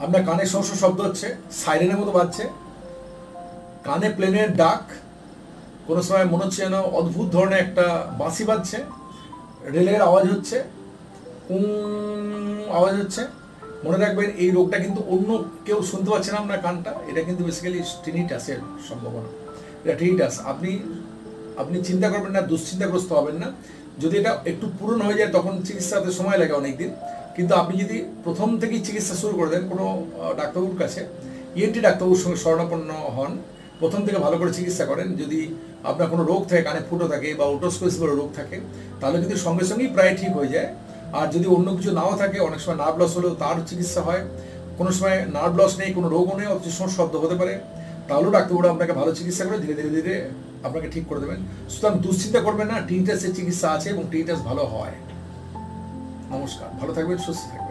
আপনার কানে শস্য শব্দ হচ্ছে, সাইরেনের মতো বাজছে, কানে প্লেনের ডাক, কোনো সময় মনে হচ্ছে যেন অদ্ভুত ধরনের একটা বাঁশি বাজছে, রেলের আওয়াজ হচ্ছে, আওয়াজ হচ্ছে। মনে রাখবেন এই রোগটা কিন্তু অন্য কেউ শুনতে পাচ্ছে না আপনার কানটা, এটা কিন্তু বেসিক্যালি টিনিটাসের সম্ভাবনা। এটা টিনিটাস। আপনি চিন্তা করবেন না, দুশ্চিন্তাগ্রস্ত হবেন না। যদি এটা একটু পূরণ হয়ে যায় তখন চিকিৎসাতে সময় লাগে অনেক দিন, কিন্তু আপনি যদি প্রথম থেকেই চিকিৎসা শুরু করে দেন কোনো ডাক্তারবাবুর কাছে, ইএনটি ডাক্তারবাবুর সঙ্গে শরণাপন্ন হন, প্রথম থেকে ভালো করে চিকিৎসা করেন, যদি আপনার কোনো রোগ থাকে, কানে ফুটো থাকে বা ওটোস্কোসিস বলে রোগ থাকে, তাহলে কিন্তু সঙ্গে সঙ্গেই প্রায় ঠিক হয়ে যায়। আর যদি অন্য কিছু নাও থাকে, অনেক সময় নার্ভ লস হলেও তার চিকিৎসা হয়, কোনো সময় নার্ভ লস নেই, কোনো রোগও নেই, অথচ শব্দ হতে পারে, তাহলেও ডাক্তারবাবুরা আপনাকে ভালো চিকিৎসা করে ধীরে ধীরে ধীরে আপনাকে ঠিক করে দেবেন। সুতরাং দুশ্চিন্তা করবেন না, টিনিটাসের চিকিৎসা আছে এবং টিনিটাস ভালো হয়। নমস্কার, ভালো থাকবেন, সুস্থ থাকবেন।